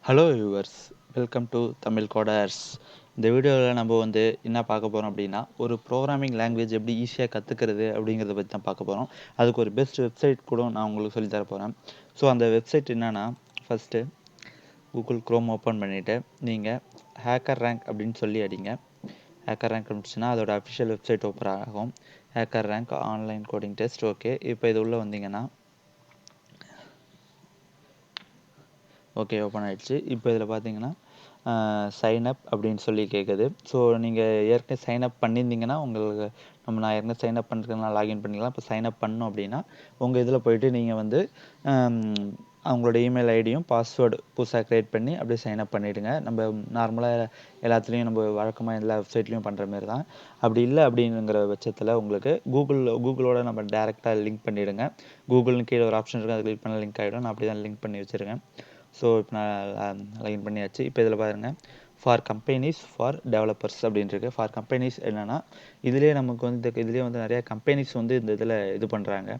Hello viewers, welcome to Tamil coders. இந்த வீடியோவில் நம்ம என்ன பார்க்க போகிறோம் அப்படின்னா, ஒரு ப்ரோக்ராமிங் லாங்குவேஜ் எப்படி ஈஸியாக கற்றுக்கிறது அப்படிங்கிறத பற்றி தான் பார்க்க போகிறோம். அதுக்கு ஒரு பெஸ்ட் வெப்சைட் கூட நான் உங்களுக்கு சொல்லி தர போகிறேன். ஸோ அந்த வெப்சைட் என்னென்னா, ஃபஸ்ட்டு கூகுள் க்ரோம் ஓப்பன் பண்ணிவிட்டு நீங்கள் ஹேக்கர் ரேங்க் அப்படின்னு சொல்லி அடிங்க. ஹேக்கர் ரேங்க் இருந்துச்சுன்னா அதோட அஃபிஷியல் வெப்சைட் ஓப்பன் ஆகும். Hacker rank online coding test. Okay, இப்போ இது உள்ளே வந்தீங்கன்னா ஓகே ஓப்பன் ஆகிடுச்சு. இப்போ இதில் பார்த்தீங்கன்னா சைன் அப் அப்படின்னு சொல்லி கேட்குது. ஸோ நீங்கள் ஏற்கனவே சைன் அப் பண்ணியிருந்தீங்கன்னா உங்களுக்கு நான் ஏற்கனவே சைன் அப் பண்ணுறதுனால லாகின் பண்ணிக்கலாம். இப்போ சைன் அப் பண்ணோம் அப்படின்னா உங்கள் இதில் போய்ட்டு நீங்கள் அவங்களோட இமெயில் ஐடியும் பாஸ்வேர்டு புதுசாக க்ரியேட் பண்ணி அப்படியே சைன் அப் பண்ணிவிடுங்க. நம்ம நார்மலாக எல்லாத்துலேயும் நம்ம வழக்கமாக எல்லா வெப்சைட்லேயும் பண்ணுற மாரி தான். அப்படி இல்லை அப்படிங்கிற பட்சத்தில் உங்களுக்கு கூகுளோட நம்ம டேரெக்டாக லிங்க் பண்ணிவிடுங்க. கூகுள்னு கீழே ஒரு ஆப்ஷன் இருக்குது, அதை கிளிக் பண்ண லிங்க் ஆகிடும். நான் அப்படி தான் லிங்க் பண்ணி வச்சுருக்கேன். ஸோ இப்போ நான் லாகின் பண்ணியாச்சு. இப்போ இதில் பாருங்கள், ஃபார் கம்பெனிஸ் ஃபார் டெவலப்பர்ஸ் அப்படின்ட்டு. ஃபார் கம்பெனிஸ் என்னென்னா, இதுலேயே நமக்கு இதுலேயே நிறையா கம்பெனிஸ் இந்த இதில் இது பண்ணுறாங்க,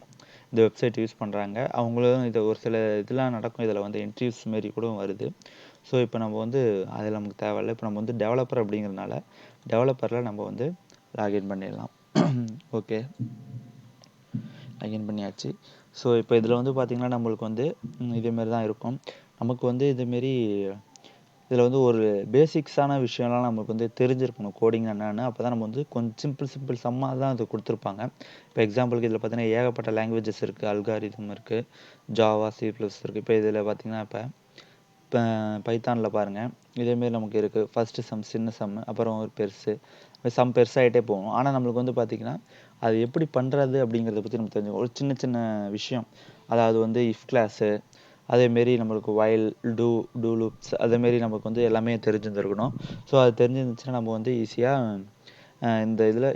இந்த வெப்சைட் யூஸ் பண்ணுறாங்க. அவங்களும் இது ஒரு சில இதெல்லாம் நடக்கும். இதில் இன்டர்வியூஸ் மாரி கூட வருது. ஸோ இப்போ நம்ம அதில் நமக்கு தேவையில்லை. இப்போ நம்ம டெவலப்பர் அப்படிங்கிறதுனால டெவலப்பரில் நம்ம லாகின் பண்ணிடலாம். ஓகே, லாகின் பண்ணியாச்சு. ஸோ இப்போ இதில் பார்த்திங்கன்னா நம்மளுக்கு இதேமாரி தான் இருக்கும். நமக்கு இதுமாரி இதில் ஒரு பேசிக்ஸான விஷயம்லாம் நமக்கு தெரிஞ்சிருக்கணும். கோடிங் என்னென்னு. அப்போ தான் நம்ம கொஞ்சம் சிம்பிள் சம்மாக தான் அது கொடுத்துருப்பாங்க. இப்போ எக்ஸாம்பிளுக்கு இதில் பார்த்தீங்கன்னா ஏகப்பட்ட லாங்குவேஜஸ் இருக்குது. அல்காரிதம் இருக்குது, ஜாவா, சி ப்ளஸ் இருக்குது. இப்போ இதில் பார்த்தீங்கன்னா இப்போ பைத்தானில் பாருங்கள், இதேமாரி நமக்கு இருக்குது. ஃபஸ்ட்டு சம், சின்ன சம், அப்புறம் ஒரு பெருசு, சம் பெருசாகிட்டே போகும். ஆனால் நம்மளுக்கு பார்த்திங்கன்னா அது எப்படி பண்ணுறது அப்படிங்கிறத பற்றி நம்ம தெரிஞ்சுக்கணும். ஒரு சின்ன சின்ன விஷயம், அதாவது இஃப் கிளாஸு, அதேமாரி நம்மளுக்கு வைல், டூ லூப்ஸ், அதேமாரி நமக்கு எல்லாமே தெரிஞ்சிருந்துருக்கணும். ஸோ அது தெரிஞ்சிருந்துச்சுன்னா நம்ம ஈஸியாக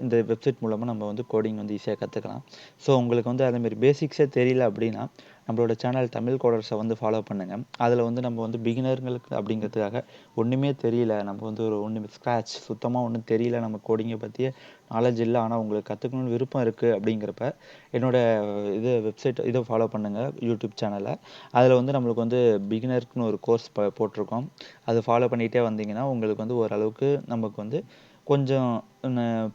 இந்த வெப்சைட் மூலமாக நம்ம கோடிங் ஈஸியாக கற்றுக்கலாம். ஸோ உங்களுக்கு அதேமாரி பேசிக்ஸே தெரியல அப்படின்னா நம்மளோட சேனல் தமிழ் கோடர்ஸை ஃபாலோ பண்ணுங்கள். அதில் நம்ம பிகினர்களுக்கு அப்படிங்கிறதுக்காக ஒன்றுமே தெரியல, நம்ம ஒன்றுமே ஸ்க்ராட்ச் சுத்தமாக ஒன்றும் தெரியல, நம்ம கோடிங்கை பற்றிய நாலேஜ் இல்லை, ஆனால் உங்களுக்கு கற்றுக்கணும்னு விருப்பம் இருக்குது அப்படிங்கிறப்ப என்னோடய வெப்சைட் இதை ஃபாலோ பண்ணுங்கள், யூடியூப் சேனலை. அதில் நம்மளுக்கு பிகினருக்குன்னு ஒரு கோர்ஸ் போட்டிருக்கோம். அது ஃபாலோ பண்ணிகிட்டே வந்தீங்கன்னா உங்களுக்கு ஓரளவுக்கு நமக்கு கொஞ்சம்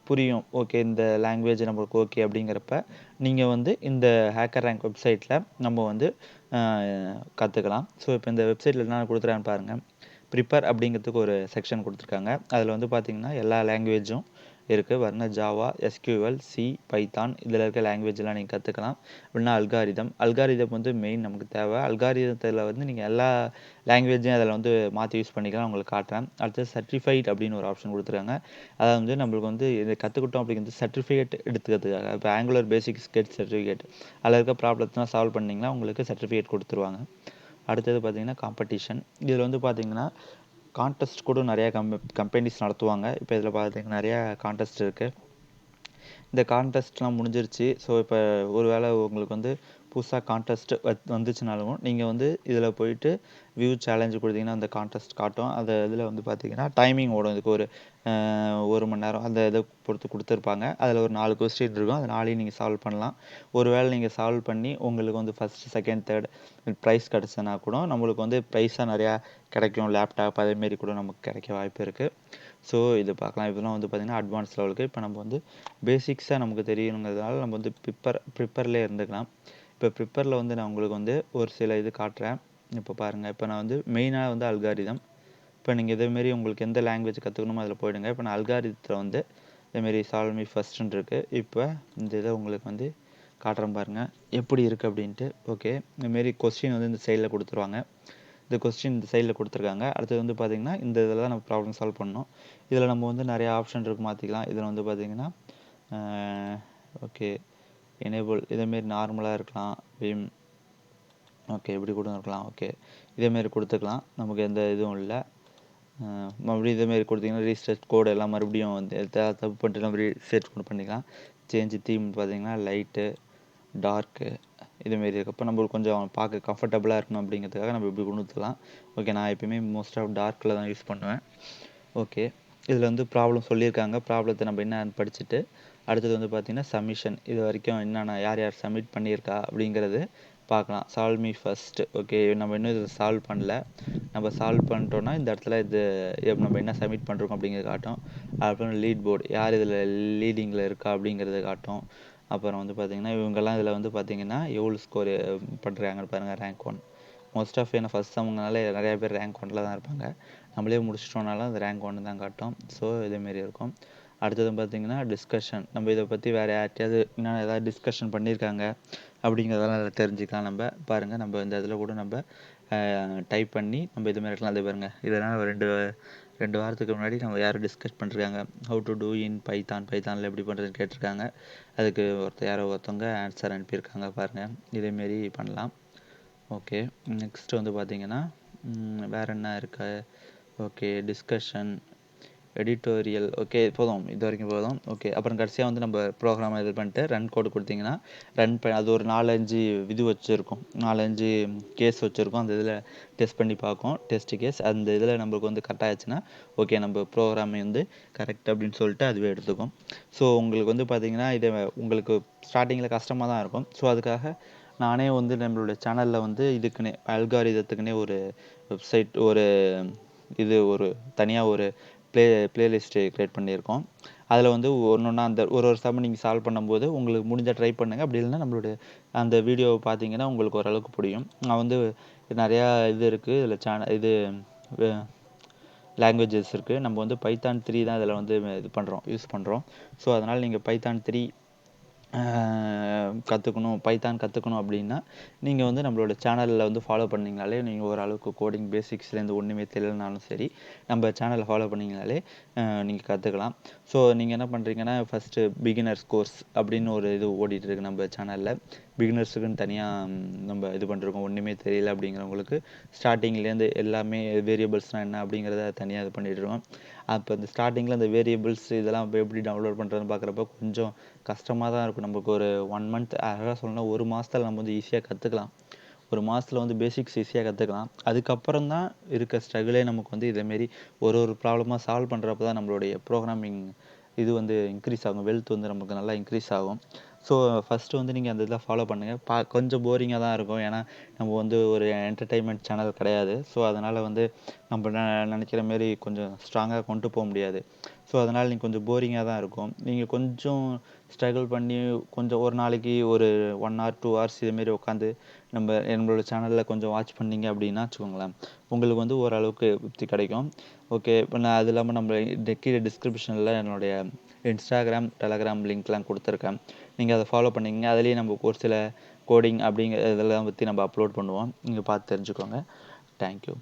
புரியும். ஓகே, இந்த லாங்குவேஜ் நம்மளுக்கு ஓகே அப்படிங்கிறப்ப நீங்கள் இந்த ஹேக்கர் ரேங்க் வெப்சைட்டில் நம்ம கற்றுக்கலாம். ஸோ இப்போ இந்த வெப்சைட்டில் என்ன கொடுத்துருக்கான்னு பாருங்கள். ப்ரிப்பேர் அப்படிங்கிறதுக்கு ஒரு செக்ஷன் கொடுத்துருக்காங்க. அதில் பார்த்தீங்கன்னா எல்லா லாங்குவேஜும் இருக்குது. பாருங்கள், ஜாவா, எஸ்கியூஎல், சி, பைத்தான், இதில் இருக்க லாங்குவேஜெலாம் நீங்கள் கற்றுக்கலாம். அப்படின்னா அல்காரிதம் மெயின் நமக்கு தேவை. அல்காரிதத்தில் நீங்கள் எல்லா லாங்குவேஜையும் அதில் மாற்றி யூஸ் பண்ணிக்கலாம். உங்களுக்கு காட்டுறேன். அடுத்தது சர்டிஃபைட் அப்படின்னு ஒரு ஆப்ஷன் கொடுத்துருக்காங்க. அதாவது நம்மளுக்கு இதை கற்றுக்கிட்டோம் அப்படிங்கிறது சர்டிஃபிகேட் எடுத்துக்கிறதுக்காக. இப்போ ஆங்குலர் பேசிக் ஸ்கெட் சர்டிஃபிகேட், அதில் இருக்க ப்ராப்ளம்லாம் சால்வ் பண்ணிங்கன்னா உங்களுக்கு சர்டிஃபிகேட் கொடுத்துருவாங்க. அடுத்தது பார்த்தீங்கன்னா காம்படிஷன். இதில் பார்த்தீங்கன்னா கான்டெஸ்ட் கூட நிறையா கம்பெனிஸ் நடத்துவாங்க. இப்போ இதில் பார்த்தீங்கன்னா நிறையா கான்டெஸ்ட் இருக்குது. இந்த கான்டெஸ்ட்லாம் முடிஞ்சிருச்சு. ஸோ இப்போ ஒரு வேளை உங்களுக்கு புதுசாக கான்டெஸ்ட் வந்துச்சுனாலும் நீங்கள் இதில் போயிட்டு வியூ சேலஞ்சு கொடுத்தீங்கன்னா அந்த கான்டெஸ்ட் காட்டும். அந்த இதில் பார்த்தீங்கன்னா டைமிங் ஓடும். இதுக்கு ஒரு மணி நேரம் அந்த இதை பொறுத்து கொடுத்துருப்பாங்க. அதில் ஒரு 4 கொஸ்டின் இருக்கும். அது 4ஐயும் நீங்கள் சால்வ் பண்ணலாம். ஒரு வேளை நீங்கள் சால்வ் பண்ணி உங்களுக்கு ஃபஸ்ட்டு, செகண்ட், தேர்ட் ப்ரைஸ் கிடச்சுன்னா கூட நம்மளுக்கு ப்ரைஸாக நிறையா கிடைக்கும். லேப்டாப் அதேமாரி கூட நமக்கு கிடைக்க வாய்ப்பு இருக்குது. ஸோ இது பார்க்கலாம். இதெல்லாம் பார்த்திங்கன்னா அட்வான்ஸ் லெவலுக்கு. இப்போ நம்ம பேசிக்ஸாக நமக்கு தெரியணுங்கிறதுனால நம்ம ப்ரிப்பர்லேயே இருந்துக்கலாம். இப்போ ப்ரிப்பரில் நான் உங்களுக்கு ஒரு சில இது காட்டுறேன். இப்போ பாருங்கள், இப்போ நான் மெயினாக அல்காரிதம். இப்போ நீங்கள் இதேமாரி உங்களுக்கு எந்த லாங்குவேஜ் கற்றுக்கணுமோ அதில் போயிடுங்க. இப்போ நான் அல்காரிதத்தில் இதேமாரி சால்வ் மீ ஃபஸ்ட்டுன்னு இருக்குது. இப்போ இந்த இதை உங்களுக்கு காட்டுறேன் பாருங்கள் எப்படி இருக்குது அப்படின்ட்டு. ஓகே, இதுமாரி கொஸ்டின் இந்த சைடில் கொடுத்துருவாங்க. இந்த கொஸ்டின் இந்த சைடில் கொடுத்துருக்காங்க. அடுத்தது பார்த்திங்கன்னா இந்த இதில் தான் நம்ம ப்ராப்ளம் சால்வ் பண்ணணும். இதில் நம்ம நிறையா ஆப்ஷன் இருக்குது, மாற்றிக்கலாம். இதில் பார்த்திங்கன்னா ஓகே, எனேபிள் இதேமாரி நார்மலாக இருக்கலாம், விம், ஓகே இப்படி கூட இருக்கலாம். ஓகே, இதேமாரி கொடுத்துக்கலாம். நமக்கு எந்த இதுவும் இல்லை. மறுபடியும் இதேமாரி கொடுத்திங்கன்னா ரீஸ்டார்ட் கோடு எல்லாம் மறுபடியும் தப்பு பண்ணிட்டு நம்ம ரீசெட் கூட பண்ணிக்கலாம். சேஞ்சு தீம் பார்த்திங்கன்னா லைட்டு, டார்க்கு இதுமாரி இருக்கப்போ நம்மளுக்கு கொஞ்சம் பார்க்க கம்ஃபர்டபுளாக இருக்கணும் அப்படிங்கிறதுக்காக நம்ம இப்படி கொடுத்துக்கலாம். ஓகே, நான் எப்பயுமே மோஸ்ட் ஆஃப் டார்க்கில் தான் யூஸ் பண்ணுவேன். ஓகே, இதில் ப்ராப்ளம் சொல்லியிருக்காங்க. ப்ராப்ளத்தை நம்ம என்னன்னு படிச்சுட்டு அடுத்தது பார்த்திங்கன்னா சப்மிஷன். இது வரைக்கும் என்னென்ன யார் யார் சப்மிட் பண்ணியிருக்கா அப்படிங்கிறது பார்க்கலாம். Solve me first. ஓகே, நம்ம இன்னும் இதை சால்வ் பண்ணல. நம்ம சால்வ் பண்ணிட்டோம்னா இந்த இடத்துல இது நம்ம என்ன சப்மிட் பண்ணுறோம் அப்படிங்கிறது காட்டும். அப்புறம் லீட் போர்டு யார் இதில் லீடிங்கில் இருக்கா அப்படிங்கிறத காட்டும். அப்புறம் வந்து பார்த்தீங்கன்னா இவங்கெல்லாம் இதில் வந்து பார்த்தீங்கன்னா எவ்வளோ ஸ்கோர் பண்ணுறாங்கன்னு பாருங்கள். ரேங்க் 1 மோஸ்ட் ஆஃப் என்ன ஃபஸ்ட் சமங்கனால நிறைய பேர் ரேங்க் 1ல் தான் இருப்பாங்க. நம்மளே முடிச்சிட்டோம்னாலும் அது ரேங்க் 1 தான் காட்டும். ஸோ இதேமாரி இருக்கும். அடுத்தது பார்த்தீங்கன்னா டிஸ்கஷன். நம்ம இதை பற்றி வேறு யார்ட்டையாவது இன்னும் ஏதாவது டிஸ்கஷன் பண்ணியிருக்காங்க அப்படிங்கிறதெல்லாம் அதில் தெரிஞ்சுக்கலாம். நம்ம பாருங்கள், நம்ம இந்த இதில் கூட நம்ம டைப் பண்ணி நம்ம இது மாதிரி இருக்கலாம். அது பாருங்கள், இதெல்லாம் ரெண்டு வாரத்துக்கு முன்னாடி நம்ம யாரும் டிஸ்கஸ் பண்ணிருக்காங்க. ஹவு டு டூ இன் பைத்தானில் எப்படி பண்ணுறதுன்னு கேட்டிருக்காங்க. அதுக்கு ஒருத்தவங்க ஆன்சர் அனுப்பியிருக்காங்க பாருங்கள். இதேமாரி பண்ணலாம். ஓகே, நெக்ஸ்ட் வந்து பார்த்தீங்கன்னா வேறு என்ன இருக்கு? Okay, discussion, editorial. ஓகே, போதும், இது வரைக்கும் போதும். ஓகே, அப்புறம் கடைசியாக வந்து நம்ம ப்ரோக்ராம் இது பண்ணிட்டு ரன் கோடு கொடுத்தீங்கன்னா அது ஒரு 4-5 இது வச்சுருக்கோம், 4-5 கேஸ் வச்சுருக்கோம். அந்த இதில் டெஸ்ட் பண்ணி பார்க்கும், டெஸ்ட் கேஸ். அந்த இதில் நம்மளுக்கு வந்து கரெக்ட் ஆகிடுச்சுன்னா ஓகே, நம்ம ப்ரோக்ராமை வந்து கரெக்ட் அப்படின்னு சொல்லிட்டு அதுவே எடுத்துக்கும். ஸோ உங்களுக்கு வந்து பார்த்தீங்கன்னா இதை உங்களுக்கு ஸ்டார்டிங்கில் கஷ்டமாக தான் இருக்கும். ஸோ அதுக்காக நானே வந்து நம்மளுடைய சேனலில் வந்து இதுக்குன்னே அல்காரிதத்துக்குன்னே ஒரு வெப்சைட், ஒரு தனியாக ஒரு பிளேலிஸ்ட்டு க்ரியேட் பண்ணியிருக்கோம். அதில் வந்து ஒன்றா அந்த ஒரு சம் நீங்கள் சால்வ் பண்ணும்போது உங்களுக்கு முடிஞ்சால் ட்ரை பண்ணுங்கள். அப்படி இல்லைன்னா நம்மளுடைய அந்த வீடியோவை பார்த்தீங்கன்னா உங்களுக்கு ஓரளவுக்கு புரியும். நான் வந்து நிறையா இது இருக்குது இதில் லாங்குவேஜஸ் இருக்குது. நம்ம வந்து பைத்தான் 3 தான் இதில் வந்து யூஸ் பண்ணுறோம். ஸோ அதனால் நீங்கள் பைத்தான் 3 பைத்தான் கற்றுக்கணும் அப்படின்னா நீங்கள் வந்து நம்மளோட சேனலில் வந்து ஃபாலோ பண்ணிங்கனாலே நீங்கள் ஓரளவுக்கு கோடிங் பேசிக்ஸ்லேருந்து ஒன்றுமே தெரியலனாலும் சரி நம்ம சேனலை ஃபாலோ பண்ணிங்கனாலே நீங்கள் கற்றுக்கலாம். ஸோ நீங்கள் என்ன பண்ணுறீங்கன்னா ஃபஸ்ட்டு பிகினர்ஸ் கோர்ஸ் அப்படின்னு ஒரு இது ஓடிட்டுருக்கு நம்ம சேனலில். பிகினர்ஸுக்குன்னு தனியாக நம்ம இது பண்ணுறோம். ஒன்றுமே தெரியல அப்படிங்கிறவங்களுக்கு ஸ்டார்டிங்லேருந்து எல்லாமே வேரியபிள்ஸ்னால் என்ன அப்படிங்கிறத தனியாக இது பண்ணிட்டுருக்கோம். அப்போ இந்த ஸ்டார்டிங்கில் அந்த வேரியபிள்ஸ் இதெல்லாம் இப்போ எப்படி டவுன்லோட் பண்ணுறதுன்னு பார்க்குறப்ப கொஞ்சம் கஷ்டமாக தான் இருக்கும். நமக்கு ஒரு 1 மந்த், அழகாக சொல்லணும்னா 1 மாதத்தில் நம்ம வந்து ஈஸியாக கற்றுக்கலாம். 1 மாதத்தில் வந்து பேசிக்ஸ் ஈஸியாக கற்றுக்கலாம். அதுக்கப்புறம் தான் இருக்க ஸ்ட்ரகிளே நமக்கு வந்து இதேமாரி ஒரு ப்ராப்ளமாக சால்வ் பண்ணுறப்ப தான் நம்மளுடைய ப்ரோக்ராமிங் இது வந்து இன்க்ரீஸ் ஆகும், வெல்த் வந்து நமக்கு நல்லா இன்க்ரீஸ் ஆகும். ஸோ ஃபஸ்ட்டு வந்து நீங்கள் அந்த இதில் ஃபாலோ பண்ணுங்கள். கொஞ்சம் போரிங்காக தான் இருக்கும், ஏன்னா நம்ம வந்து ஒரு என்டர்டெயின்மெண்ட் சேனல் கிடையாது. ஸோ அதனால் வந்து நம்ம நினைக்கிற மாரி கொஞ்சம் ஸ்ட்ராங்காக கொண்டு போக முடியாது. ஸோ அதனால் நீங்கள் கொஞ்சம் போரிங்காக தான் இருக்கும். நீங்கள் கொஞ்சம் ஸ்ட்ரகிள் பண்ணி கொஞ்சம் ஒரு நாளைக்கு ஒரு 1 hour 2 hours இதுமாரி உட்காந்து நம்மளோட சேனலில் கொஞ்சம் வாட்ச் பண்ணிங்க அப்படின்னா வச்சுக்கோங்களேன், உங்களுக்கு வந்து ஓரளவுக்கு திருப்தி கிடைக்கும். ஓகே, இப்போ நான் அது இல்லாமல் நம்ம கீழே டிஸ்கிரிப்ஷனில் என்னுடைய இன்ஸ்டாகிராம், டெலகிராம் லிங்க்லாம் கொடுத்துருக்கேன். நீங்கள் அதை ஃபாலோ பண்ணிங்க. அதுலேயே நம்ம ஒரு சில கோடிங் அப்படிங்கிற இதெல்லாம் பற்றி நம்ம அப்லோட் பண்ணுவோம். நீங்கள் பார்த்து தெரிஞ்சுக்கோங்க. தேங்க்யூ.